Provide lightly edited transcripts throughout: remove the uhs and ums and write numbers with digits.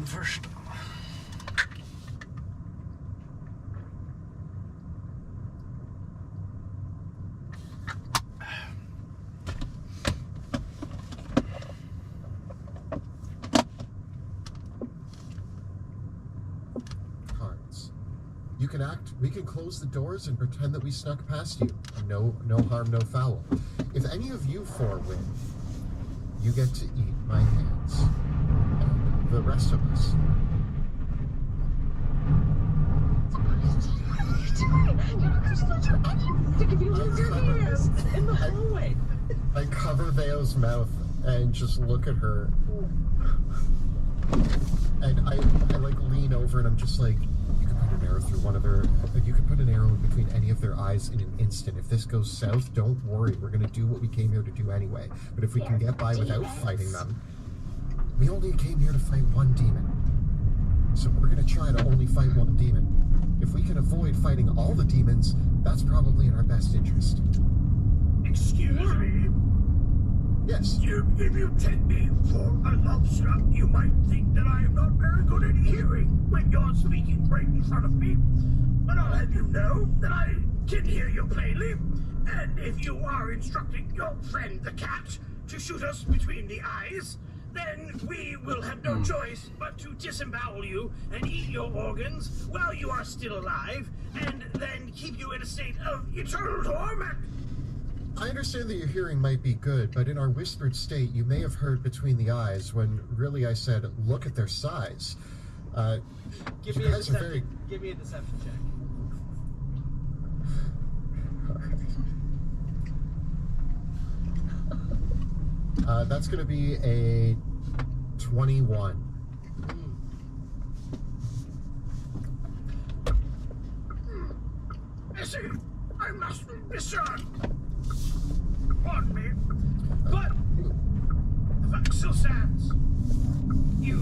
first. You can act, we can close the doors and pretend that we snuck past you. No harm, no foul. If any of you four win, you get to eat my hands. And the rest of us. What are you doing? You're not supposed to do anything if you lose your hands in the hallway. I cover Veo's mouth and just look at her. And I like lean over and I'm just like, an arrow through one of their, you could put an arrow between any of their eyes in an instant. If this goes south, don't worry, we're going to do what we came here to do anyway. But if we can get by without fighting them, we only came here to fight one demon. So we're going to try to only fight one demon. If we can avoid fighting all the demons, that's probably in our best interest. Excuse me? Yes. If you take me for a lobster, you might think that I am not very good at hearing when you're speaking right in front of me. But I'll have you know that I can hear you plainly. And if you are instructing your friend the cat to shoot us between the eyes, then we will have no choice but to disembowel you and eat your organs while you are still alive, and then keep you in a state of eternal torment. I understand that your hearing might be good, but in our whispered state, you may have heard between the eyes when really I said, look at their size. Give me a deception check. All right. That's going to be a 21. Missy, I must discern. Pardon me, but the fact still stands. You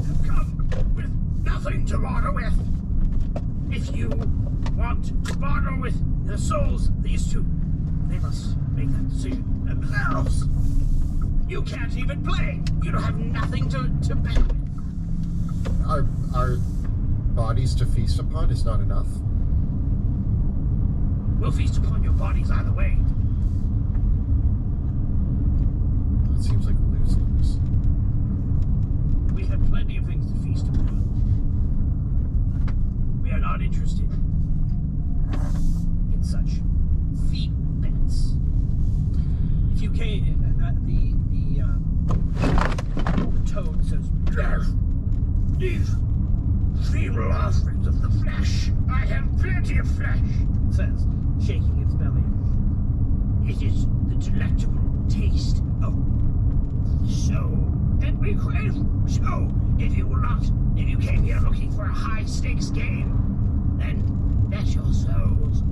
have come with nothing to barter with. If you want to barter with the souls of these two, they must make that decision themselves. You can't even play. You don't have nothing to bet with. Our bodies to feast upon is not enough. We'll feast upon your bodies either way. It seems like a lose-lose. We have plenty of things to feast upon. We are not interested in such feeble bets. If you came, the toad says, these feeble offerings of the flesh. I have plenty of flesh, says, shaking its belly. It is the delectable taste of soul that we crave. So, if you came here looking for a high-stakes game, then bet your souls.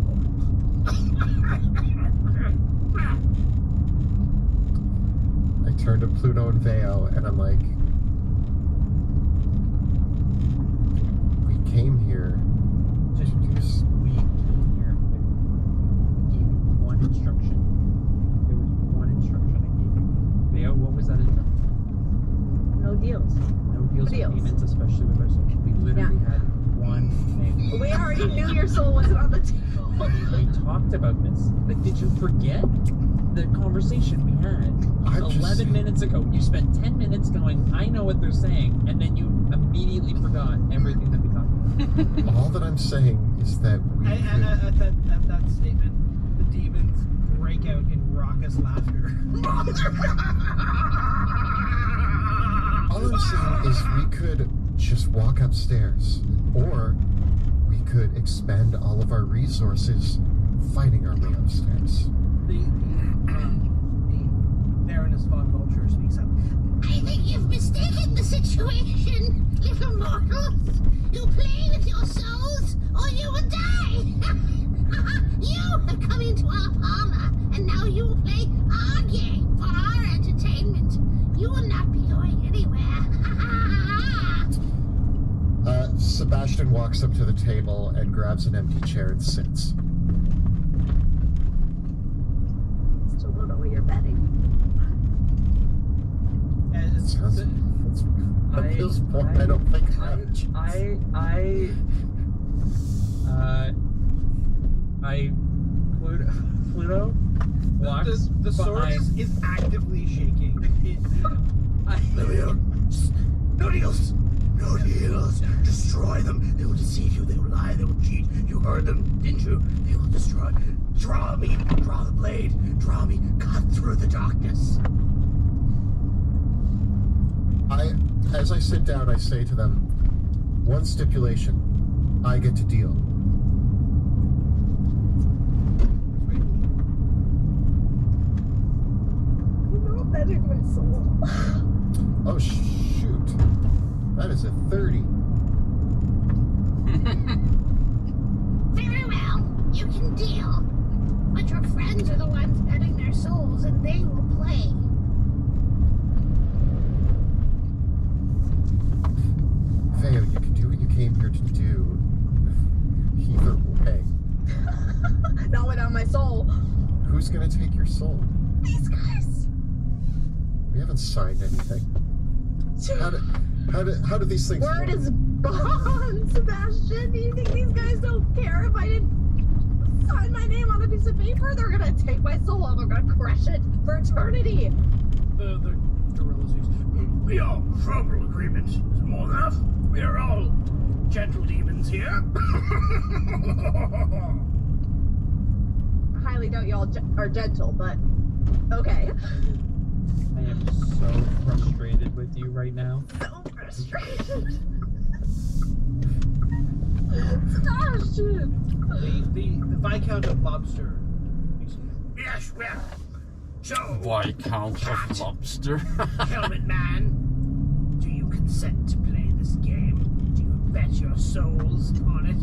I turn to Pluto and Veo and I'm like, we came here to do We came here with, gave you one instruction. There was one instruction I gave you. Veo, what was that instruction? No deals. No deals with Deals. demons, especially with our soul. We literally had one thing. We already knew your soul wasn't on the table. We talked about this. Like, did you forget the conversation we had 11 minutes ago? You spent 10 minutes going, I know what they're saying, and then you immediately forgot everything that we talked about. All that I'm saying is that we At that statement, the demons break out in raucous laughter. all I'm saying is we could just walk upstairs, or we could expend all of our resources fighting our way upstairs. The Baroness von Vulture speaks up. I think you've mistaken the situation, little mortals. You play with your souls, or you will die. You have come into our parlor, and now you will play our game for our entertainment. You will not be going anywhere. Sebastian walks up to the table and grabs an empty chair and sits. Still don't know what you're betting. As It sounds. At this point, I don't think much. Pluto walks The sword behind. is actively shaking. No deals! No deals! Destroy them! They will deceive you, they will lie, they will cheat. You heard them, didn't you? They will destroy. Draw me! Draw the blade! Draw me! Cut through the darkness! As I sit down, I say to them, one stipulation, I get to deal. I'm not betting my soul. Oh, shoot. That is a 30. Very well, you can deal. But your friends are the ones betting their souls, and they will play. Theo, you can do what you came here to do. Either way. Not without my soul. Who's gonna take your soul? These guys. We haven't signed anything. How do these things Word work? is bond, Sebastian. Do you think these guys don't care if I didn't sign my name on a piece of paper? They're gonna take my soul and they're gonna crush it for eternity. The gorilla speaks. We are verbal agreement is more than enough. We are all gentle demons here. I highly doubt y'all are gentle, but okay. I am so frustrated with you right now. So frustrated. Sebastian! The Viscount of Lobster. Yes, well. So, Viscount of Lobster. Helmet Man, do you consent to play this game? Do you bet your souls on it?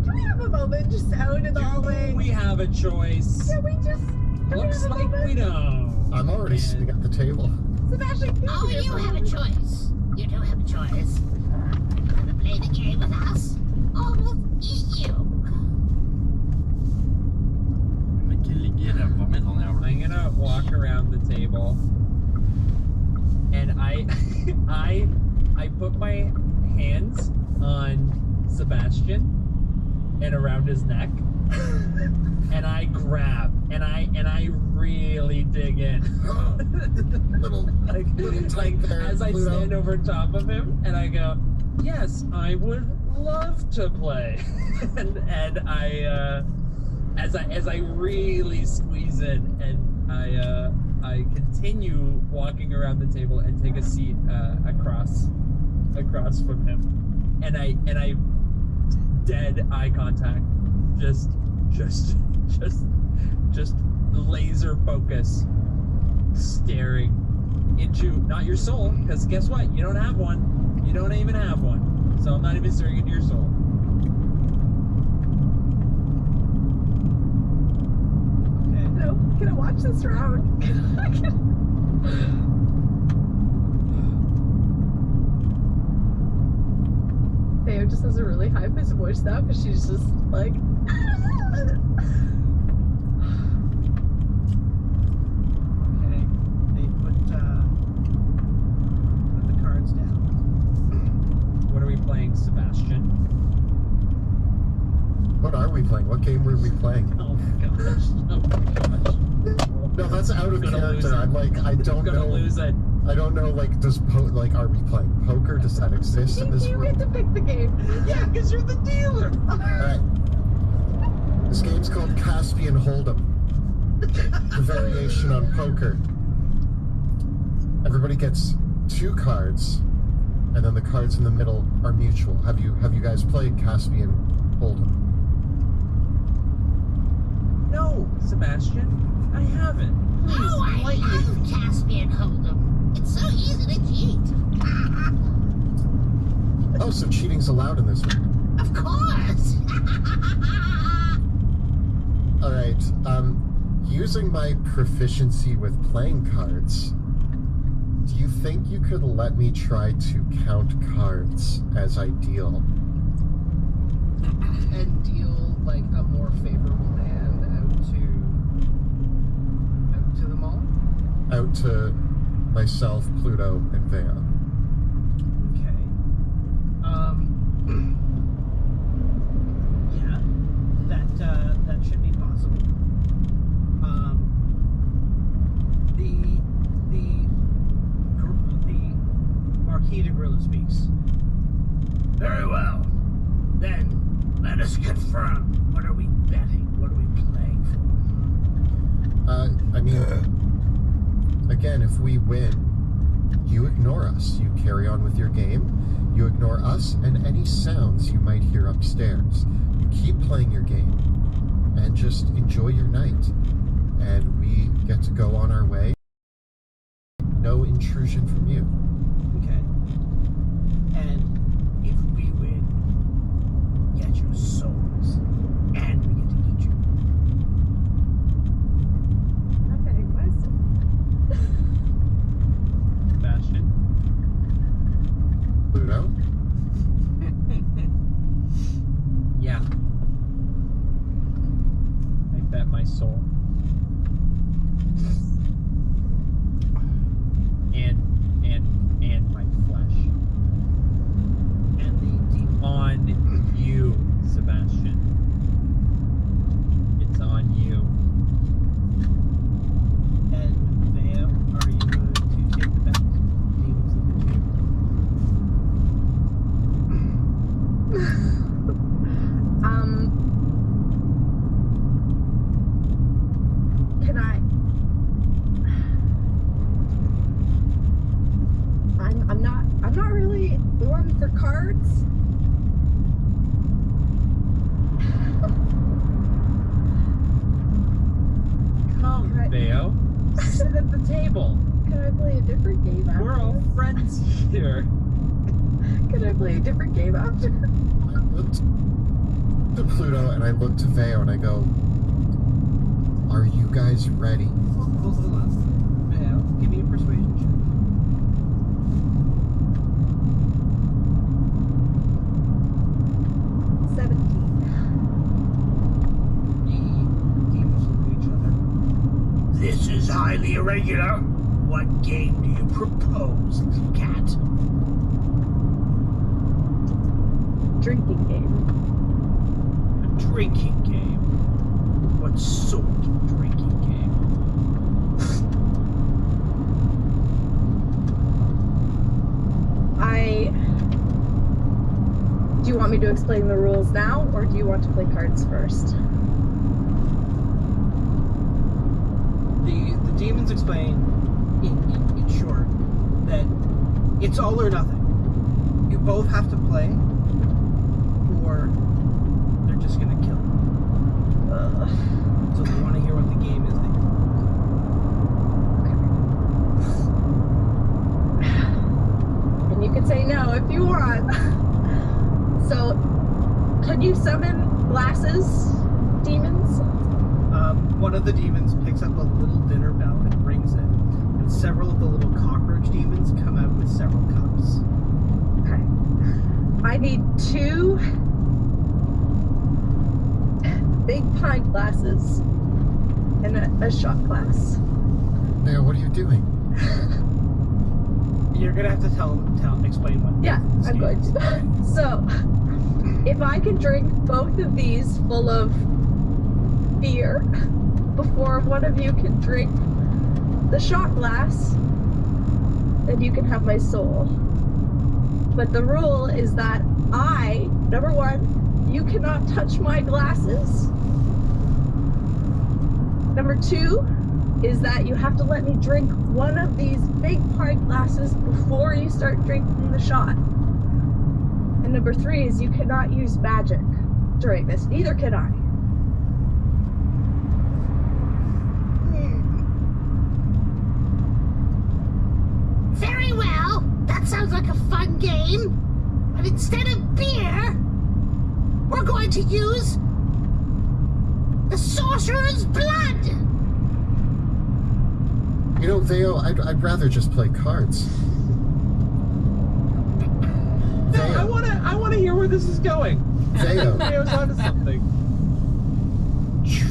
Can we have a moment just out in the hallway? We have a choice. Can we just... can we Looks have a like moment? we don't. I'm already sitting at the table. Sebastian, can Oh, we you have a choice. You do have a choice. Either play the game with us, or we'll eat you. I'm gonna walk around the table, and I put my hands on Sebastian and around his neck, and I grab and I really dig in. little like there, as I Pluto. stand over top of him and I go, yes, I would love to play. and I as I really squeeze in and I continue walking around the table and take a seat across from him, and I dead eye contact, just laser focus, staring into not your soul, because guess what? You don't have one. You don't even have one. So I'm not even staring into your soul. No, can I watch this round? Theo just has a really high-pitched voice now because she's just like... Okay. They put the cards down. What are we playing, Sebastian? What are we playing? What game were we playing? Oh my gosh. Oh my gosh. No, that's out of Gonna lose character. it. I'm like, I don't Gonna know. lose it. I don't know. Like, are we playing poker? Does that exist in this You world? get to pick the game. Yeah, because you're the dealer. Alright. This game's called Caspian Hold'em. The variation on poker. Everybody gets 2 cards, and then the cards in the middle are mutual. Have you guys played Caspian Hold'em? No, Sebastian, I haven't. Please, Oh, I enlighten me. love Caspian Hold'em. It's so easy to cheat. Oh, so cheating's allowed in this one. Of course. Alright, using my proficiency with playing cards, do you think you could let me try to count cards as I deal? And deal like a more favorable hand to myself, Pluto, and Vea. Okay. Yeah, that should be possible. The Marquis de Gorilla speaks. Very well. Then, let us confirm. What are we betting? What are we playing for? I mean, again, if we win, you ignore us. You carry on with your game. You ignore us and any sounds you might hear upstairs. You keep playing your game and just enjoy your night. And we get to go on our way. No intrusion from you. Okay. And If we win, get your souls, and we get to eat you. I'm betting myself. Sebastian. Pluto? Yeah. I bet my soul. And my flesh. and the demon. On you, Sebastian. It's on you. And Vea, are you going to take the bet? Demons look at Can I? I'm not really the one for cards. Come, Right. Theo. Sit at the table. Can I play a different game after? We're all friends here. Can I play a different game after? I looked to Pluto and I looked to Veo and I go, are you guys ready? Hold on. Vea, give me a persuasion check. The demons look at each other. This is highly irregular. What game do you propose, cat? Drinking game. A drinking game. What sort of drinking game? Do you want me to explain the rules now, or do you want to play cards first? The demons explain, in short, that it's all or nothing. You both have to play, or they're just gonna kill you. So they want to hear what the game is. And you can say no if you want. So, can you summon glasses, demons? One of the demons picks up a little dinner bell and rings it, and several of the little cockroach demons come out with several cups. Okay. I need 2 big pint glasses and a shot glass. Veo, what are you doing? You're gonna have to explain what. Yeah, this I'm game going is. to. So, if I can drink both of these full of beer before one of you can drink the shot glass, then you can have my soul. But the rule is that number 1, you cannot touch my glasses. Number 2 is that you have to let me drink one of these big pint glasses before you start drinking the shot. And number 3 is you cannot use magic during this. Neither can I. Very well. That sounds like a fun game. But instead of beer, we're going to use the sorcerer's blood. You know, Veo, I'd rather just play cards. No, I wanna hear where this is going. Veo, Theo's onto something.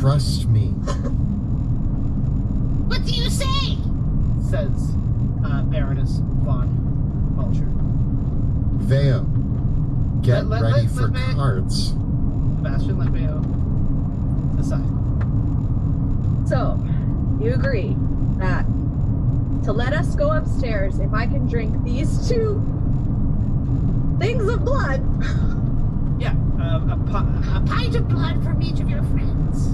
trust me. What do you say? says Baroness von Vulture. Veo, get Let- ready let- for let me- cards. Sebastian, let Veo decide. So, you agree that to let us go upstairs if I can drink these 2 things of blood. Yeah, a Pint of blood from each of your friends.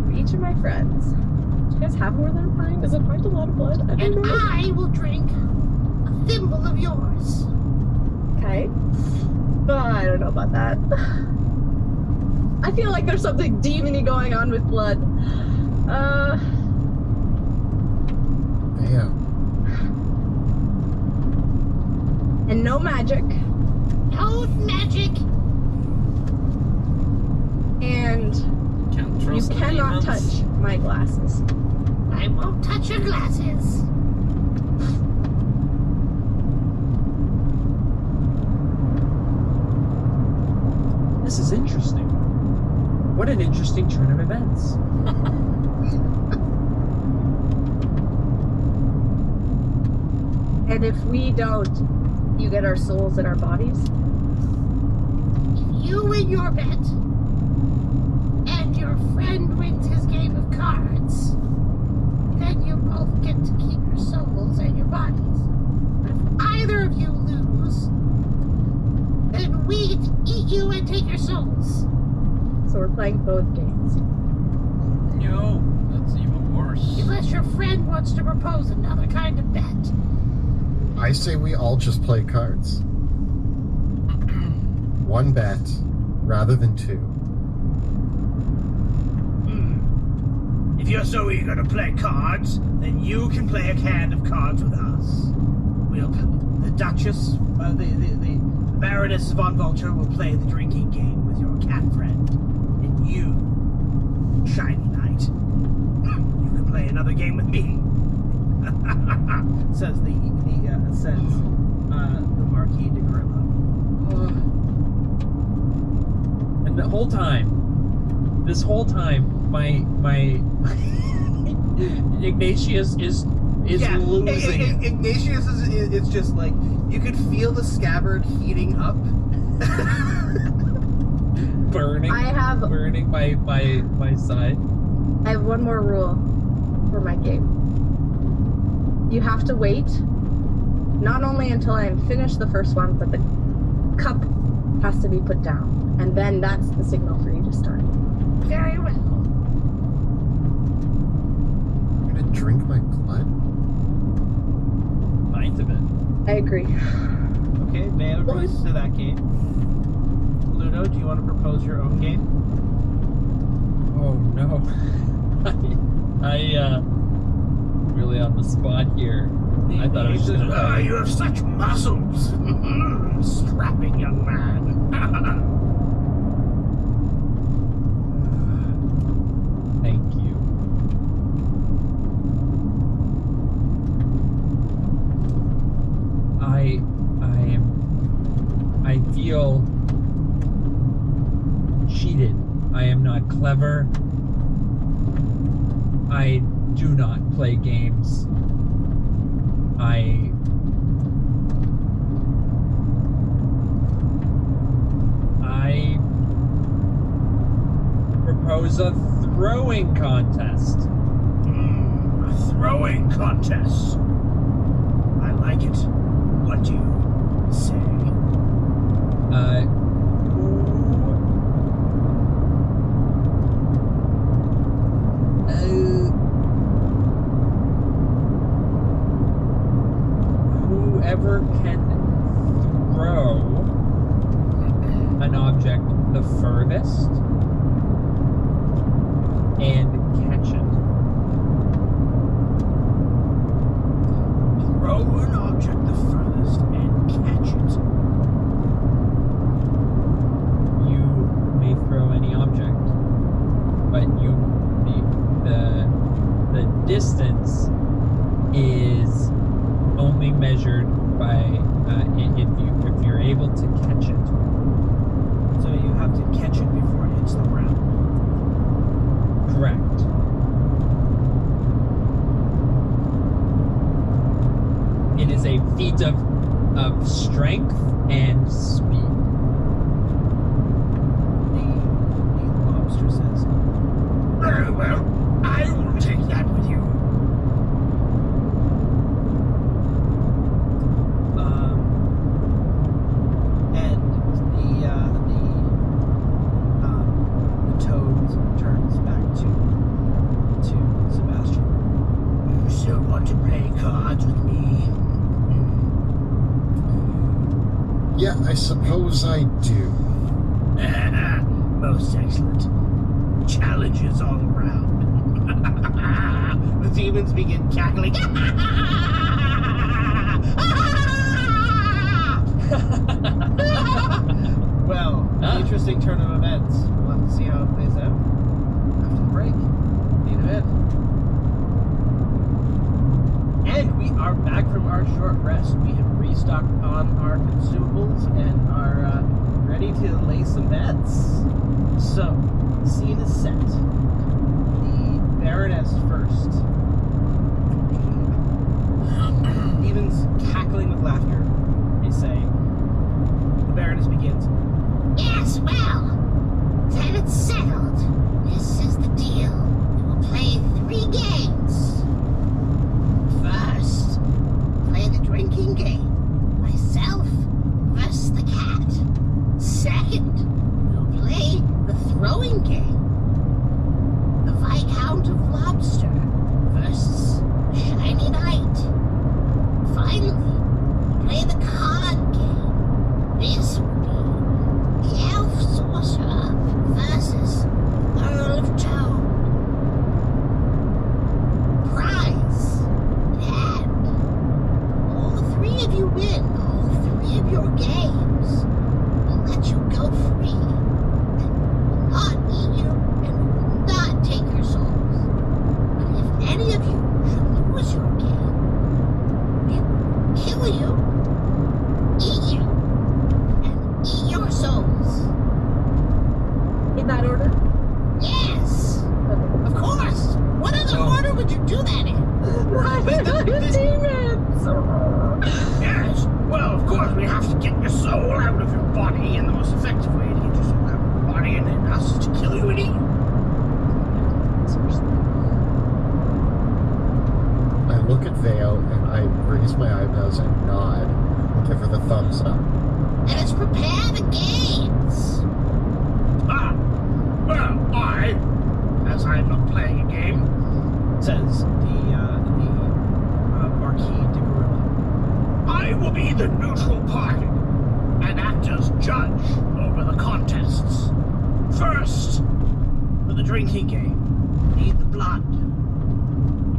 For each of my friends. Do you guys have more than a pint? Is a pint a lot of blood? I don't And know. I will drink a thimble of yours. Okay. But I don't know about that. I feel like there's something demony going on with blood. Veo, And no magic. No magic. And Can't you trust the cannot demons. touch my glasses. I won't touch your glasses. This is interesting. What an interesting turn of events. And if we don't, you get our souls in our bodies. If you win your bet, and your friend wins his game of cards, then you both get to keep your souls and your bodies. But if either of you lose, then we get to eat you and take your souls. So we're playing both games. No, that's even worse. Unless your friend wants to propose another kind of bet. I say we all just play cards. 1 bet rather than 2. If you're so eager to play cards, then you can play a hand of cards with us. The Duchess, the Baroness von Vulture will play the drinking game with your cat friend. And you, Shiny Knight, you can play another game with me. says the Marquis de Grillo. And this whole time, my Ignatius is losing it. Ignatius is just like, you could feel the scabbard heating up. burning my side. I have one more rule for my game. You have to wait, not only until I am finished the first one, but the cup has to be put down. And then that's the signal for you to start. Very well. You're gonna drink my blood? Pint of it. I agree. Okay, Veo agrees to that game. Ludo, do you want to propose your own game? Oh no. I really on the spot here. I thought I was just gonna You have such muscles. Strapping young man. Thank you. I feel cheated. I am not clever. I do not play games. I propose a throwing contest. A throwing contest. I like it. What do you say? Whoever can throw an object the furthest and catch it. Throw an object the furthest and catch it. You may throw any object, but the distance is only measured by if you're able to catch it. So you have to catch it before it hits the ground. Correct. It is a feat of strength and speed. The lobster says, Very well. I will take that with you. and the toad turns back to Sebastian. You still want to play cards with me? Yeah, I suppose I do. Most excellent. Challenges all around. The demons begin cackling. Well, interesting turn of events. We'll have to see how it plays out after the break. In a bit. And we are back from our short rest. We have restocked on our consumables and are ready to lay some bets. So, the scene is set. The Baroness first. Demons cackling with laughter. They say, the Baroness begins. Yes, well, then it's settled. This is the deal. We will play 3 games. First, play the drinking game. Myself versus the cat. Second, we'll play the throwing game. The Viscount of Lobster versus Shiny Knight. Finally, we'll play the card game. This will be the Elf Sorcerer versus Earl of Toad. Prize. And all 3 of you win all 3 of your games. We'll let you go free. And we will not eat you, and we will not take your souls. But if any of you should lose your game, we will kill you, eat you, and eat your souls. In that order? Yes! Of course! What other order would you do that in? Demons! Yes. Well, of course, we have to get your soul out of your body, and the most effective way to get your soul out of your body and then us is to kill you and eat you. I look at Veo and I raise my eyebrows and nod and give her the thumbs up. Let us prepare the games. Ah, well, as I'm not playing a game, Says the Marquis de Gorilla. I will be the neutral party and act as judge over the contests. First, for the drinking game, need the blood.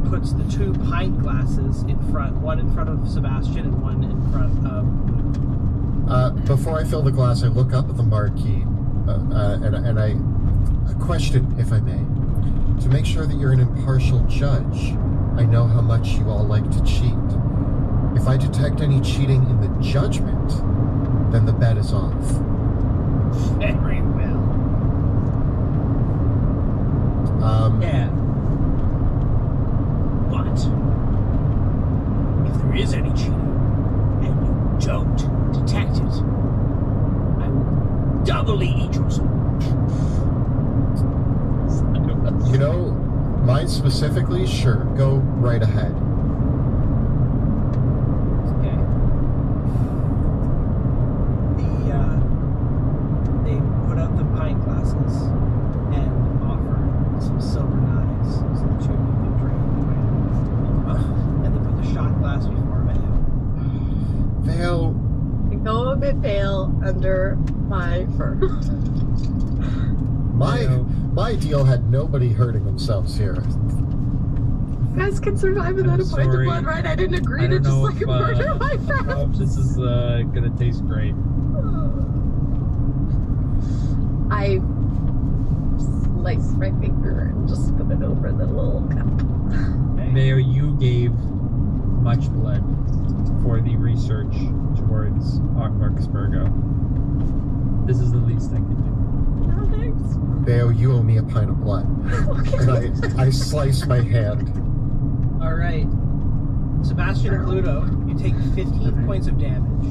He puts the 2 pint glasses in front, one in front of Sebastian and one in front of Luke. Before I fill the glass, I look up at the Marquis and I question, if I may. To make sure that you're an impartial judge, I know how much you all like to cheat. If I detect any cheating in the judgment, then the bet is off. Very well. Yeah. But if there is any cheating and you don't detect it, I will doubly eat your soul. You know, mine specifically, sure, go right ahead. Okay. They put out the pint glasses and offer some silver knives so the 2 of you can drink. And they put the shot glass before Veo. Veo, I go a bit pale under my fur. my deal had nobody hurting themselves here. You guys can survive without a pint of sorry. blood, right? I didn't agree I to don't just know like if, murder my I don't know friend. if this is gonna taste great. I slice my finger and just put it over the little cup. Mayo, you gave much blood for the research towards Marcus Virgo. This is the least I can do. Oh, thanks. Veo, you owe me a pint of blood. Okay. And I slice my hand. All right. Sebastian and Pluto, you take 15 points of damage,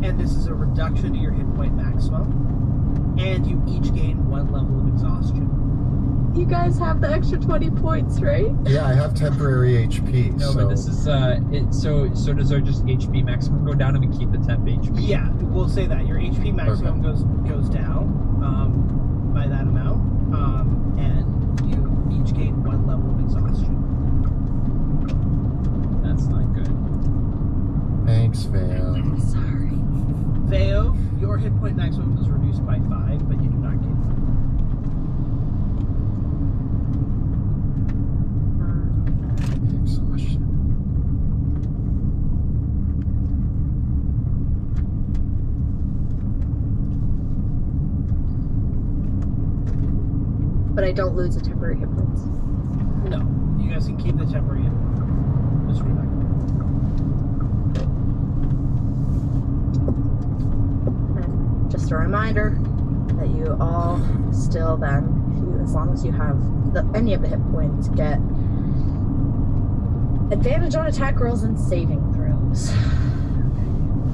and this is a reduction to your hit point maximum, and you each gain 1 level of exhaustion. You guys have the extra 20 points, right? Yeah, I have temporary HP. No, so... but this is so does our just HP maximum go down and we keep the temp HP? Yeah, we'll say that your HP maximum goes down by that amount, and you each gain 1 level of exhaustion. That's not good. Thanks, Vale. Sorry. Theo, your hit point maximum is reduced by 5, but you do not gain 1. Exhaustion. But I don't lose the temporary hit points. No, you guys can keep the temporary hit point. Just read back. And just a reminder that you all still then, as long as you have any of the hit points, get advantage on attack rolls and saving throws.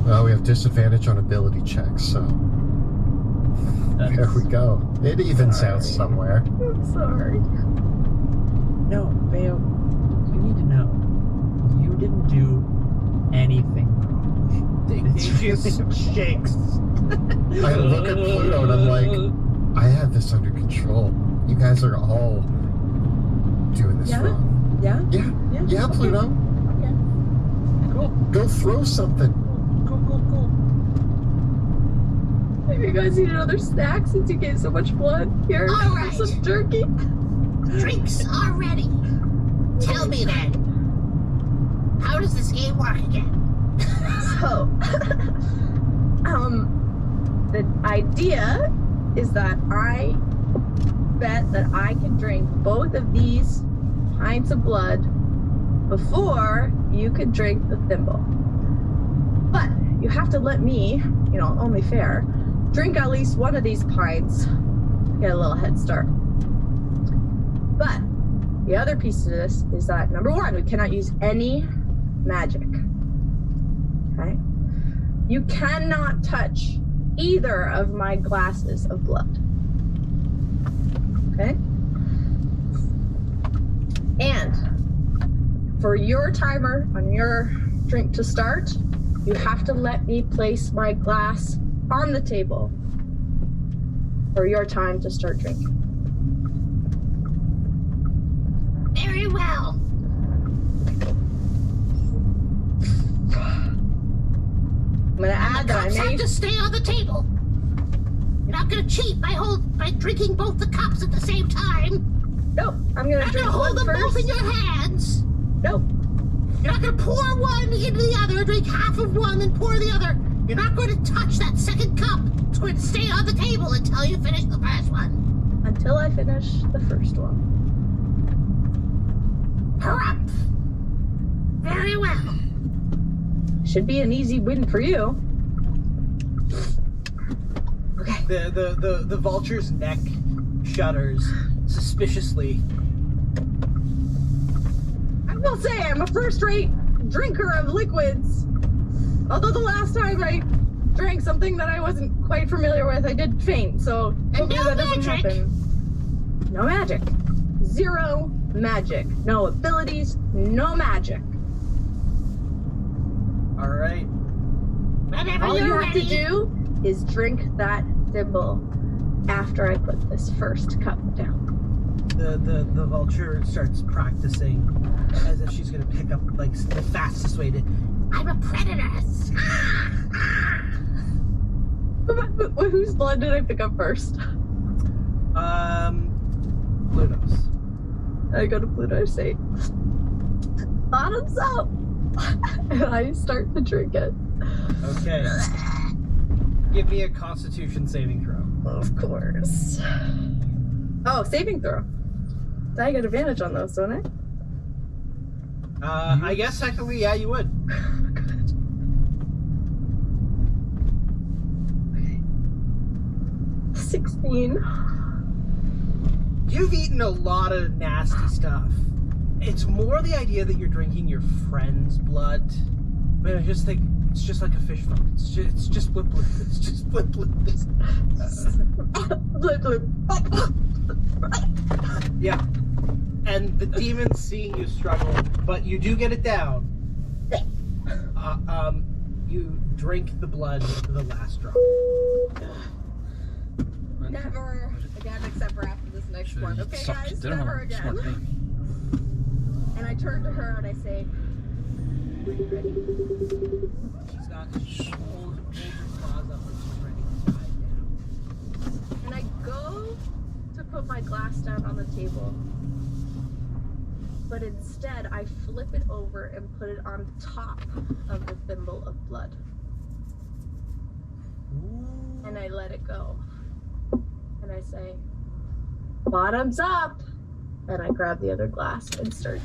Well, we have disadvantage on ability checks, so there we go. It evens out somewhere. I'm sorry. No, Vale, you need to know. You didn't do anything wrong. Ignatius shakes. I look at Pluto and I'm like, I have this under control. You guys are all doing this Yeah? wrong. Yeah? Yeah, Pluto. Okay. Cool. Go throw something. Cool. Maybe you guys need another snack since you gave so much blood. Here, All right. some turkey. Drinks are ready. Tell me then, how does this game work again? So, the idea is that I bet that I can drink both of these pints of blood before you could drink the thimble. But you have to let me, only fair, drink at least one of these pints to get a little head start. But the other piece to this is that, number one, we cannot use any magic. Okay? You cannot touch either of my glasses of blood. Okay? And for your timer on your drink to start, you have to let me place my glass on the table for your time to start drinking. Very well. I'm gonna add that I Cups have made. to stay on the table. You're not gonna cheat by drinking both the cups at the same time. Nope, I'm You're gonna not drink gonna hold one them both first. in your hands. Nope. You're not gonna pour one into the other, drink half of one, and pour the other. You're not going to touch that second cup. It's going to stay on the table until you finish the first one. Until I finish the first one. Harumph. Very well. Should be an easy win for you. Okay. The vulture's neck shudders suspiciously. I will say I'm a first-rate drinker of liquids. Although the last time I drank something that I wasn't quite familiar with, I did faint, so hopefully no that doesn't magic. happen. No magic. Zero magic. No abilities, no magic. Alright. Whenever All you you're have ready. to do is drink that thimble after I put this first cup down. The vulture starts practicing as if she's gonna pick up like the fastest way to. I'm a predator. Whose blood did I pick up first? Pluto's. I go to Pluto, I say, bottoms up! And I start to drink it. Okay. Give me a Constitution saving throw. Of course. Oh, saving throw. I get advantage on those, don't I? I guess technically, yeah, you would. Good. Okay. 16. You've eaten a lot of nasty stuff. It's more the idea that you're drinking your friend's blood. But I just think it's just like a fish fuck. It's just blip blip. It's just blip blip. Blip, blip. Yeah. And the demons seeing you struggle, but you do get it down. You drink the blood to the last drop. Never again, except for after this next one. Okay, guys, never again. And I turn to her and I say, "Are you ready?" She holds her claws up like she's ready to dive down. And I go to put my glass down on the table. But instead, I flip it over and put it on top of the thimble of blood. And I let it go. And I say, "Bottoms up!" And I grab the other glass and start.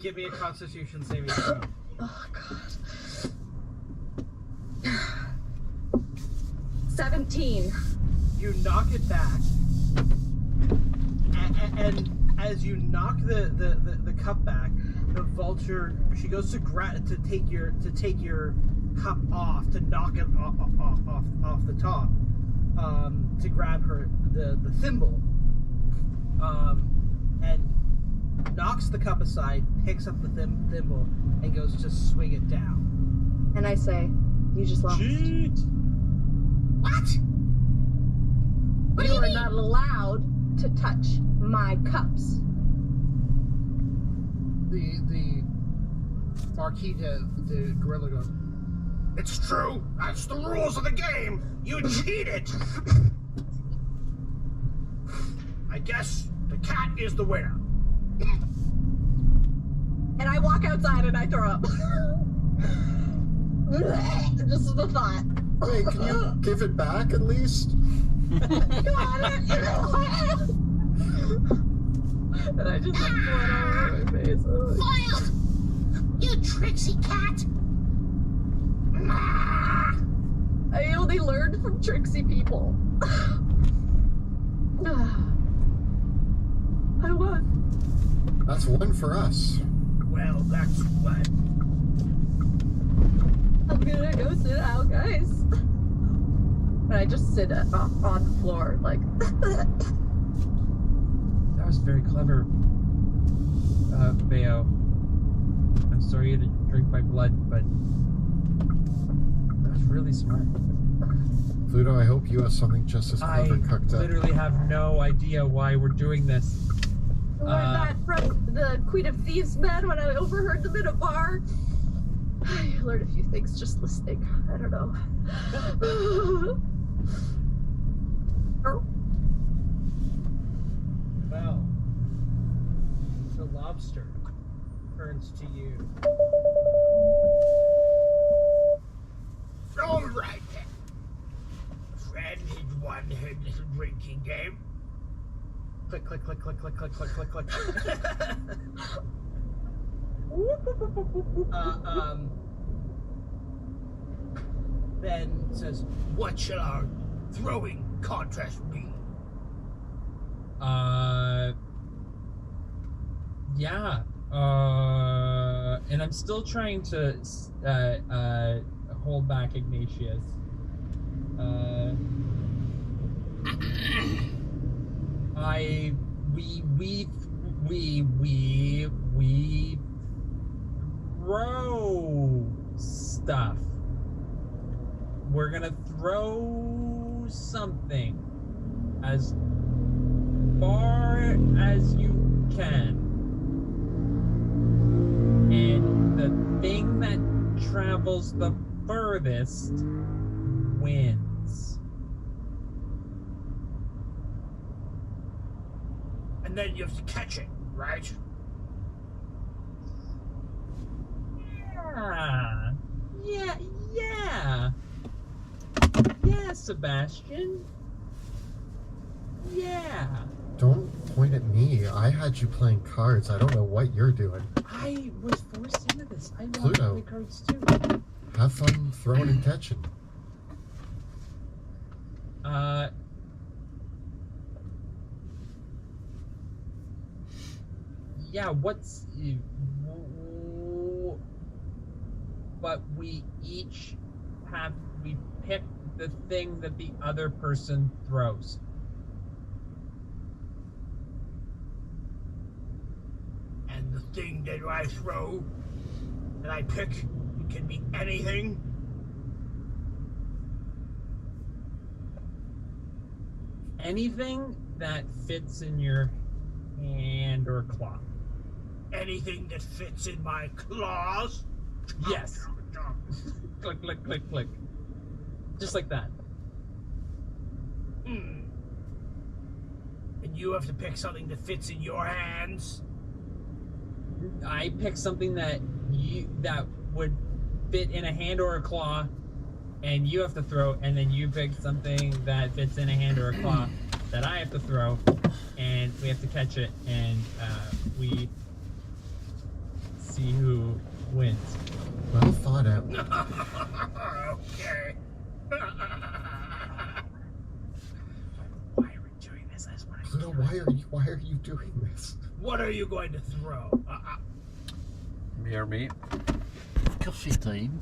Give me a Constitution saving throw. Oh, God. 17. You knock it back, and as you knock the cup back, the vulture, she goes to take your cup off, to knock it off the top, to grab the thimble, and knocks the cup aside, picks up the thimble, and goes to swing it down. And I say, "You just lost." Cheat! What? What do You you are mean? not allowed to touch my cups. The Marquis the gorilla goes, It's true. That's the rules of the game. You cheated. I guess the cat is the winner. walk outside and I throw up. Just the thought. Wait, can you give it back at least? Got it. And I just have blood all over my face. Foiled! You tricksy cat! I only learned from tricksy people. I won. That's one for us. Well, that's what. I'm gonna go sit out, guys. And I just sit on the floor, like. That was very clever, Veo. I'm sorry you had to drink my blood, but that was really smart. Pluto, I hope you have something just as clever cooked up. I literally have no idea why we're doing this. I learned that from the Queen of Thieves men when I overheard them in a bar. I learned a few things just listening. I don't know. Well, the lobster turns to you. All right then. Friend is one little drinking game. Click, click, click, click, click, click, click, click, click. Ben says, What shall our throwing contest be? Yeah. And I'm still trying to hold back Ignatius. We throw stuff. We're gonna throw something as far as you can. And the thing that travels the furthest wins. And then you have to catch it, right? Yeah, Sebastian. Yeah. Don't point at me. I had you playing cards. I don't know what you're doing. I was forced into this. I love Pluto. to play cards too. Have fun throwing and catching. Yeah, what's... But we each have... We pick the thing that the other person throws. And the thing that I throw, that I pick, it can be anything. Anything that fits in your hand or claw. Anything that fits in my claws. Yes. Click, click, click, click. Just like that. And you have to pick something that fits in your hands. I pick something that would fit in a hand or a claw, and you have to throw, and then you pick something that fits in a hand or a claw that I have to throw, and we have to catch it, and we see who wins. Well thought out. Okay. Why are we doing this? I just want to. Pluto, why are you doing this? What are you going to throw? Meer mee. Coffee time.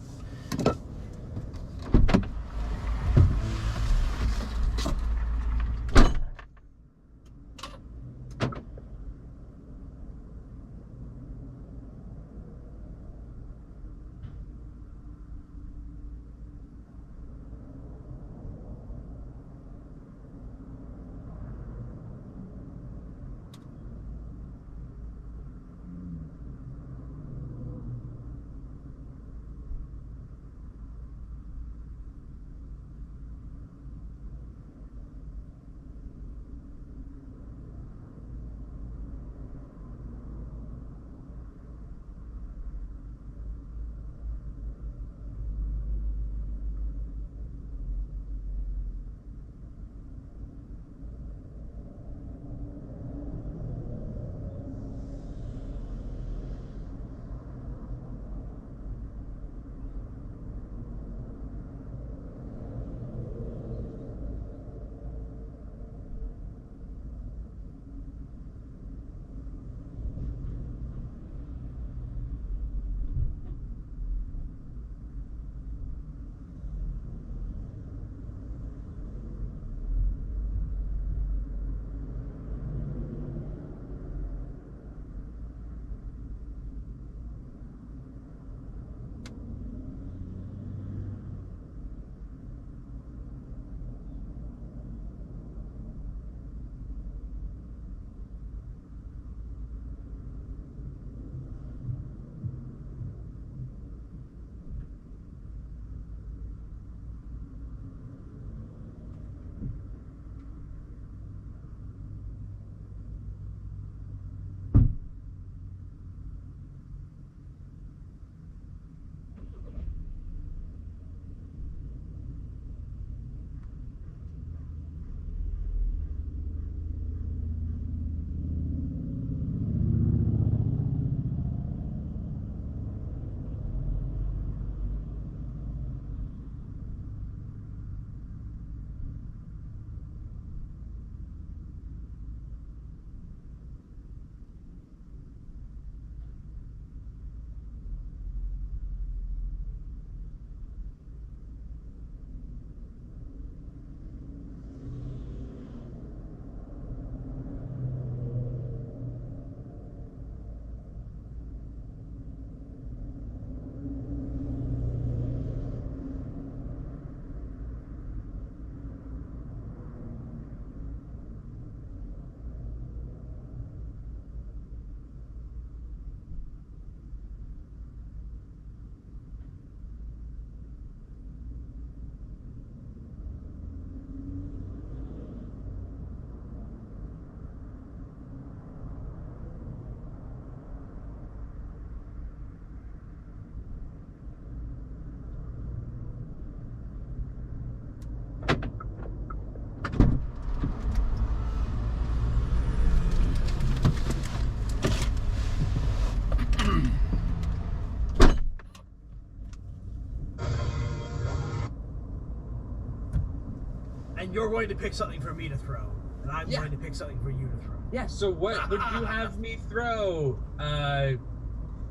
And you're going to pick something for me to throw, and I'm going to pick something for you to throw. Yeah, so what would you have me throw,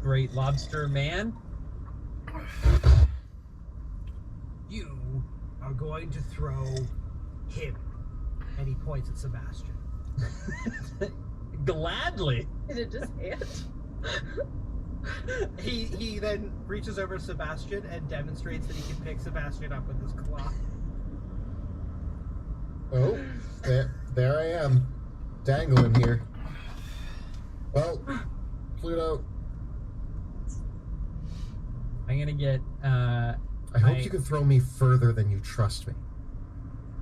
Great Lobster Man? You are going to throw him. And he points at Sebastian. Gladly. Did it just hit? He then reaches over to Sebastian and demonstrates that he can pick Sebastian up with his claw. Oh, there I am, dangling here. Well, Pluto, I'm gonna get, I hope you can throw me further than you trust me.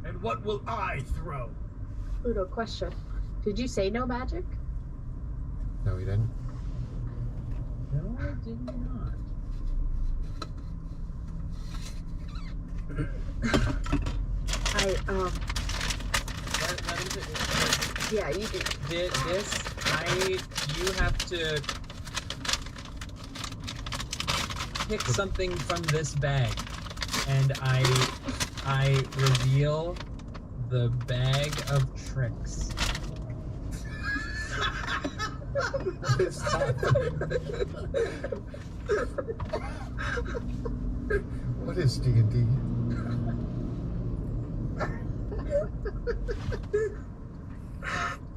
And what will I throw? Pluto, question. Did you say no magic? No, you didn't. No, I did not. Yeah, you do. You have to pick something from this bag, and I reveal the bag of tricks. What is happening? What is D&D?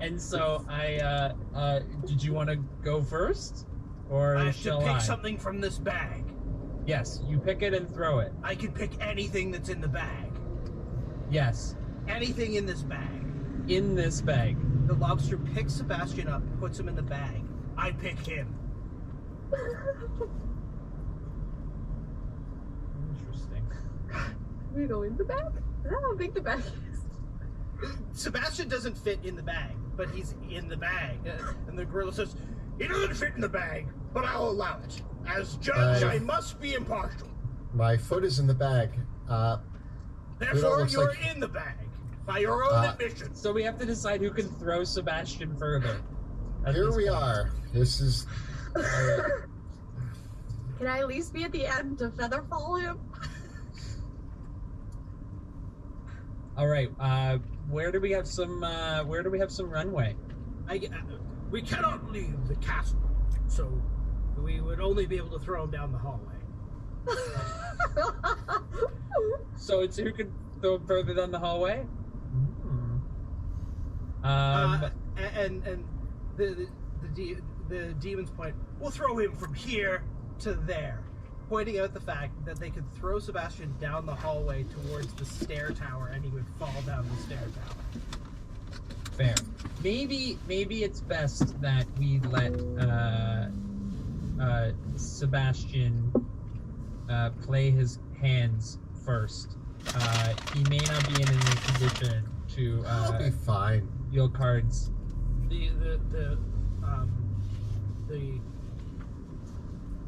And so did you want to go first, or I have shall to pick I? something from this bag. Yes, you pick it and throw it. I can pick anything that's in the bag. Yes, Anything in this bag. in this bag. The lobster picks Sebastian up, puts him in the bag. I pick him. Interesting. We go in the bag? I don't know how big the bag is. Sebastian doesn't fit in the bag, but he's in the bag. And the gorilla says, He doesn't fit in the bag, but I'll allow it. As judge, I must be impartial. My foot is in the bag. Therefore, looks you're like- in the bag. By your own admission. So we have to decide who can throw Sebastian further. at Here this we point. are. This is... Can I at least be at the end to feather fall him? All right. Where do we have some runway? we cannot leave the castle, so we would only be able to throw him down the hallway. So it's who can throw him further down the hallway? And the demon's point, we'll throw him from here to there, pointing out the fact that they could throw Sebastian down the hallway towards the stair tower and he would fall down the stair tower. Fair. Maybe it's best that we let Sebastian play his hands first. He may not be in any condition to I'll be fine. yield cards.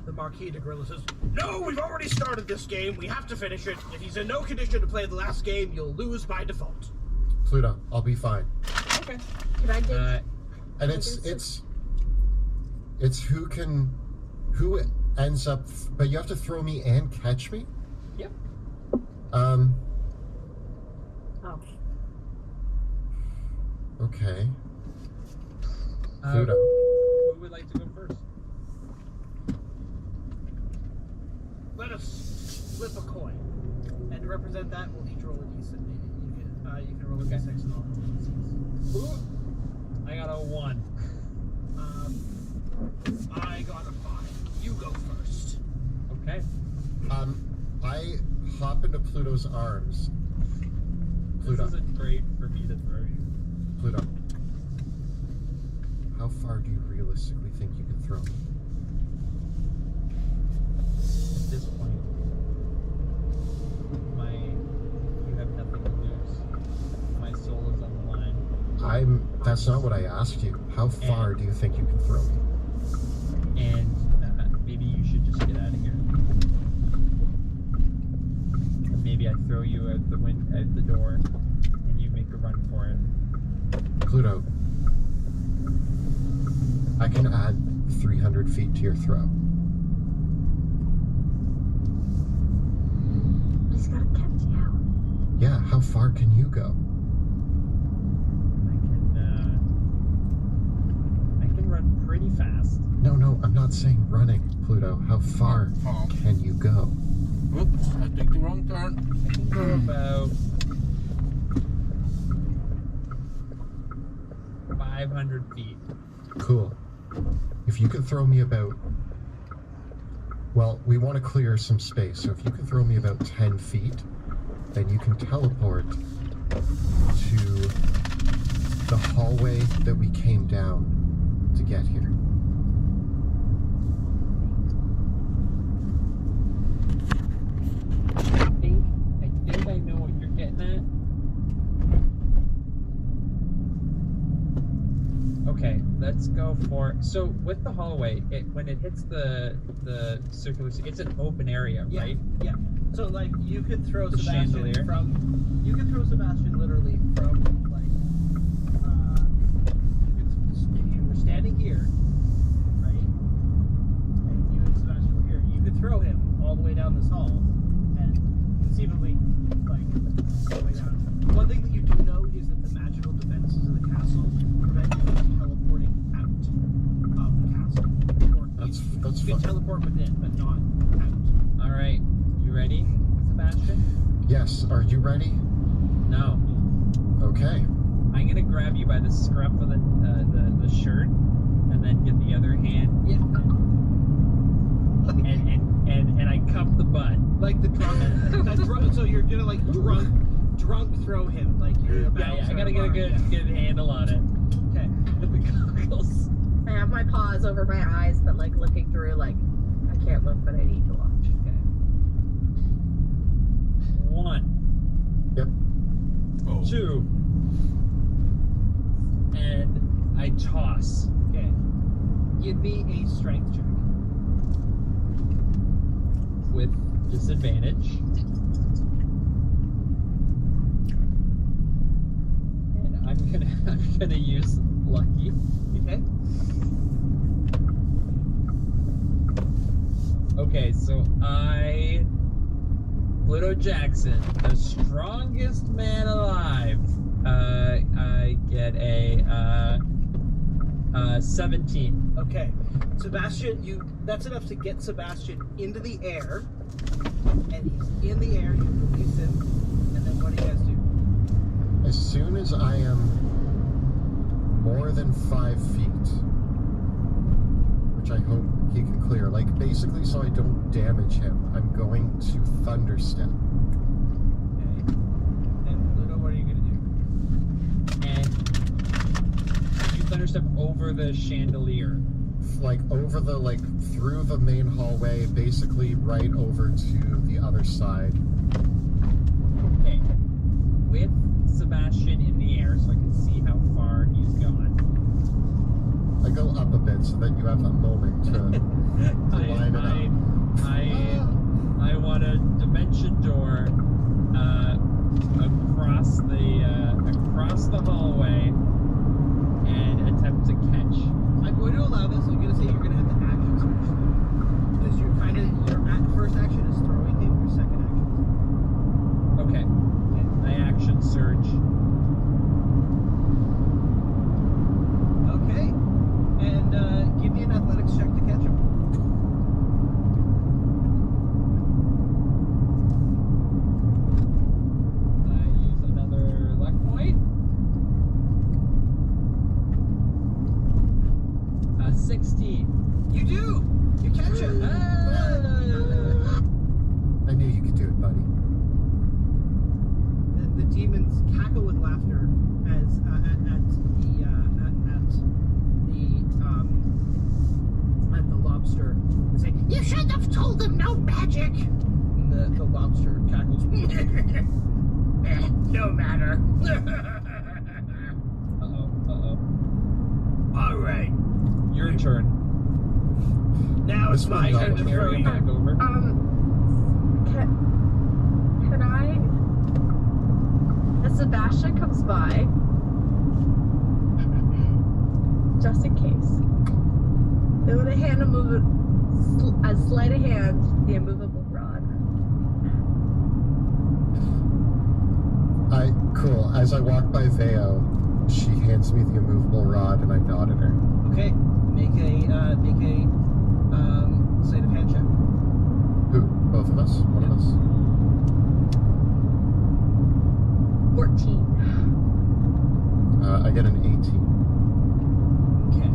The Marquis de Gorilla says, No, we've already started this game. We have to finish it. If he's in no condition to play the last game, you'll lose by default. Pluto, I'll be fine. Okay. Can I get And it's who ends up, but you have to throw me and catch me? Yep. Oh. Okay. Who Pluto. would like to go first? let us flip a coin. And to represent that, we'll each roll a d6. You can roll a d6 and I'll roll a d6. Ooh. I got a 1. I got a 5. You go first. Okay. I hop into Pluto's arms. Pluto. This isn't great for me to throw you. Pluto. How far do you realistically think you can throw me? At this point, you have nothing to lose. My soul is on the line. That's not what I asked you. How far do you think you can throw me? And maybe you should just get out of here. Or maybe I throw you out the door, and you make a run for it. Pluto. I can add 300 feet to your throw. I just gotta catch you. Yeah, how far can you go? I can run pretty fast. No, I'm not saying running, Pluto. How far can you go? Whoops, I took the wrong turn. I can go about 500 feet. Cool. If you could throw me about... Well, we want to clear some space, so if you can throw me about 10 feet, then you can teleport to the hallway that we came down to get here. I think I know what you're getting at. Okay, let's go for... So, with the hallway, when it hits the circular... It's an open area, right? Yeah. So, like, you could throw The Sebastian chandelier. from... You could throw Sebastian literally from, like... if you were standing here, right? And you and Sebastian were here, you could throw him all the way down this hall and conceivably, like, all the way down. One thing that you do know is that the magical defenses of the castle prevent you from teleporting out of the castle. Or That's you can fine. teleport within, but not out. Alright, you ready, Sebastian? Yes, are you ready? No. Okay. I'm gonna grab you by the scruff of the shirt, and then get the other hand, Yeah. and I cup the butt. Like the drunk, so you're gonna like drunk throw him like you're a Yeah, I gotta bouncer get a at a bar. good handle on it. Okay. With the goggles. I have my paws over my eyes, but like looking through, like I can't look, but I need to watch. Okay. 1, Yep. 2, and I toss. Okay. Give me a strength check. With disadvantage. And I'm gonna use lucky. Okay. Okay, so Pluto Jackson, the strongest man alive. I get a 17. Okay. Sebastian, that's enough to get Sebastian into the air. And he's in the air, you release him, and then what do you guys do? As soon as I am more than 5 feet, which I hope he can clear, like basically so I don't damage him, I'm going to Thunderstep. Okay. And Pluto, what are you gonna do? And you thunderstep over the chandelier. Like over the, like through the main hallway, basically right over to the other side. Okay. With Sebastian in the air so I can see how far he's gone. I go up a bit so that you have a moment to line it up. I want a dimension door across the hallway and attempt to catch. I'm going to allow this. I'm going to say you're going to have to action search. Because your first action is throwing him, your second action is Okay. I action surge. okay. And give me an athletics check to catch him. I use another luck point. 16. You do! You catch him! I knew you could do it, buddy. The demons cackle with laughter as at the lobster. They say, You should have told them no magic. and the lobster cackles. No matter. Uh-oh. All right. Your turn. Now it's This my one turn to got throw Carry you. back over. Can I? As Sebastian comes by, just in case, I'm gonna hand him a sleight of hand the immovable rod. Cool. As I walk by Veo, she hands me the immovable rod, and I nod at her. Okay, make a sleight of hand check. Who? Both of us? One of us? 14. I get an 18. Okay.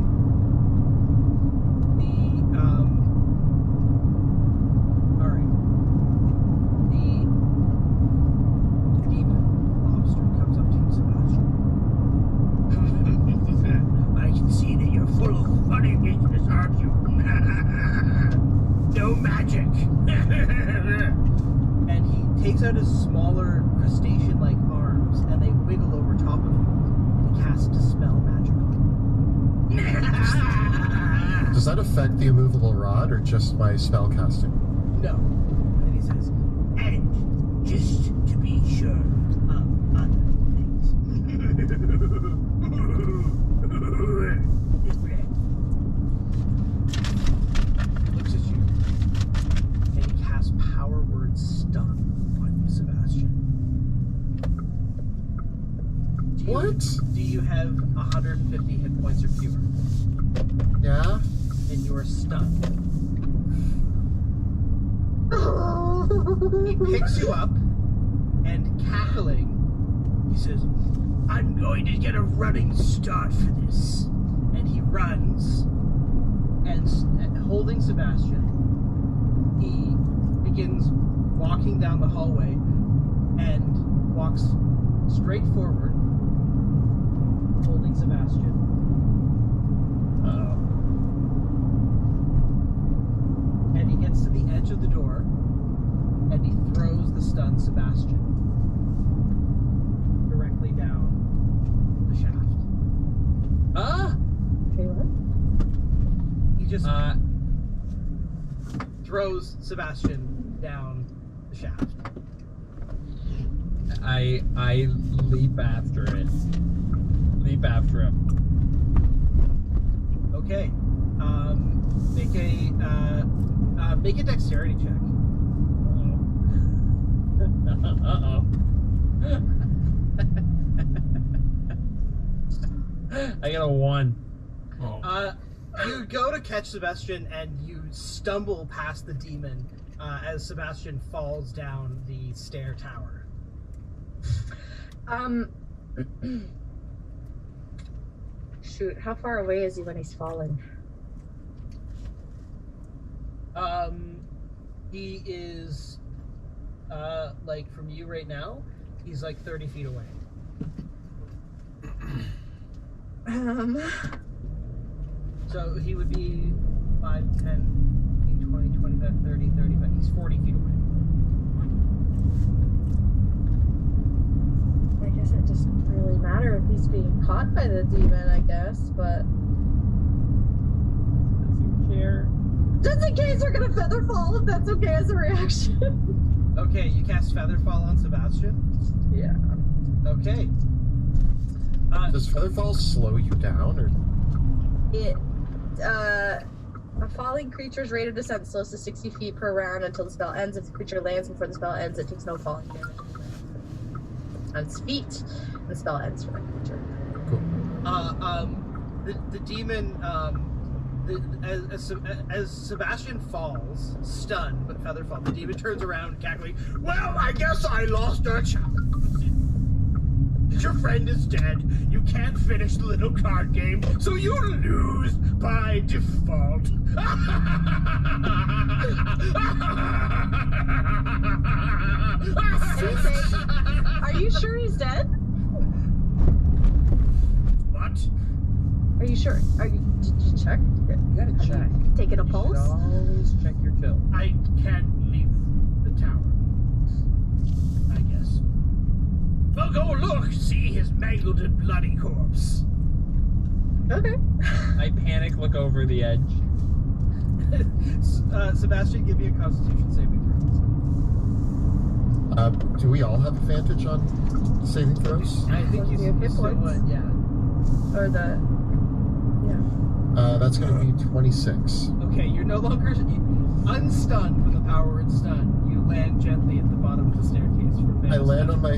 All right. The demon lobster comes up to you, Sebastian. I can see that you're full of funny business, aren't you? No magic. And he takes out his smaller crustacean-like arms, and they wiggle over top of him. He casts Dispel Magical. Does that affect the immovable rod, or just my spell casting? No. And he says, And just to be sure, other things. looks at you, and he casts Power Word Stun on you, Sebastian. What? Do you have 150 hit points or fewer? Yeah? And you are stunned. He picks you up, and cackling, he says, I'm going to get a running start for this. and he runs, and holding Sebastian, he begins walking down the hallway and walks straight forward, holding Sebastian. And he gets to the edge of the door, and he throws the stunned Sebastian directly down the shaft. Okay, what? He just throws Sebastian down the shaft. I leap after it. Leap after him. Okay. Make a dexterity check. Uh-oh. I got a 1. Oh. You go to catch Sebastian, and you stumble past the demon as Sebastian falls down the stair tower. Shoot, how far away is he when he's falling? He is like from you right now. He's like 30 feet away. So he would be 5, 10, 20, 25, 30, 35. He's 40 feet away. I guess it doesn't really matter if he's being caught by the demon, I guess, but Doesn't care. just in case we're gonna feather fall, if that's okay as a reaction. Okay, you cast Featherfall on Sebastian. Yeah. Okay. Does Featherfall slow you down, or? A falling creature's rate of descent slows to 60 feet per round until the spell ends. If the creature lands before the spell ends, it takes no falling damage on its feet. The spell ends for the creature. Cool. The demon, as Sebastian falls, stunned but Featherfall, the demon turns around, cackling. Well, I guess I lost our child. Your friend is dead. You can't finish the little card game, so you lose by default. Are you sure he's dead? What? Are you sure? Did you check? You gotta check. Taking a You pulse? should always check your kill. I can't leave the tower. I guess. Well, go look. See his mangled and bloody corpse. Okay. I panic, look over the edge. Sebastian, give me a Constitution saving throw. Do we all have advantage on saving throws? I think you Your hit still points? would, yeah. Or the. Yeah. That's going to be 26. Okay, you're no longer unstunned from the power word stun. You land gently at the bottom of the staircase. From I land on my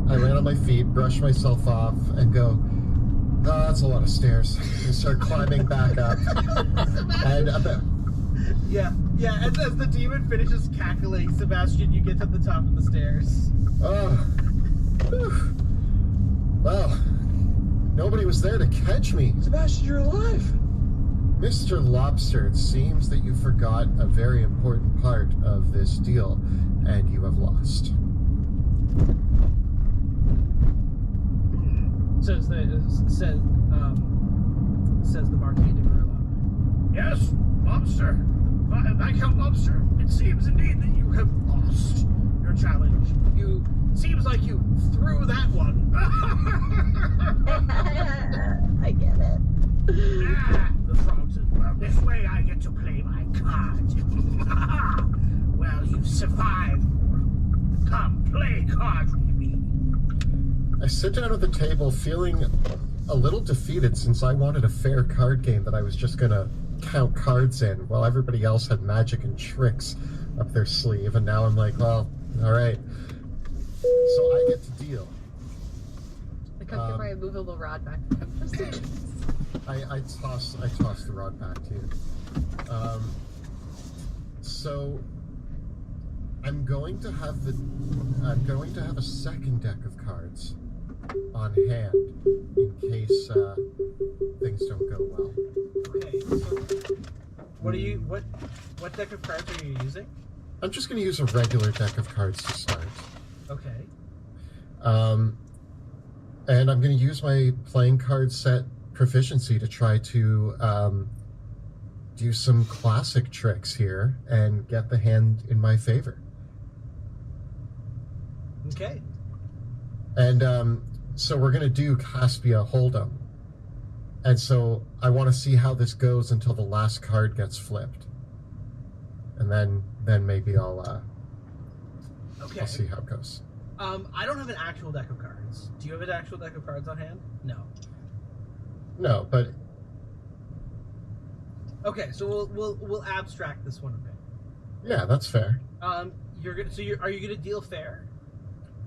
I land on my feet, brush myself off, and go, oh, that's a lot of stairs. And start climbing back up. And Yeah, and as the demon finishes cackling, Sebastian, you get to the top of the stairs. oh, whew. Well, nobody was there to catch me. Sebastian, you're alive. Mr. Lobster, it seems that you forgot a very important part of this deal, and you have lost. Says the Marquis de Gorilla. Yes, Lobster. Viscount Lobster, it seems indeed that you have lost your challenge. Seems like you threw that one. I get it. The frog says, well, this way I get to play my cards. Well, you've survived. Come, play cards with me. I sit down at the table feeling a little defeated since I wanted a fair card game that I was just gonna count cards in while everybody else had magic and tricks up their sleeve, and now I'm like, well, alright. So I get to deal. I come get my immovable rod back. Just in case. I toss the rod back to you. So I'm going to have a second deck of cards on hand in case things don't go well. Okay, so what deck of cards are you using? I'm just going to use a regular deck of cards to start. Okay. And I'm going to use my playing card set proficiency to try to do some classic tricks here and get the hand in my favor. Okay. And so we're going to do Caspia Hold'em. And so I want to see how this goes until the last card gets flipped. And then maybe I'll see how it goes. I don't have an actual deck of cards. Do you have an actual deck of cards on hand? No. No, but Okay, so we'll abstract this one a bit. yeah, that's fair. Are you gonna deal fair?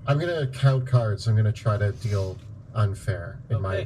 I'm going to count cards. I'm going to try to deal unfair in my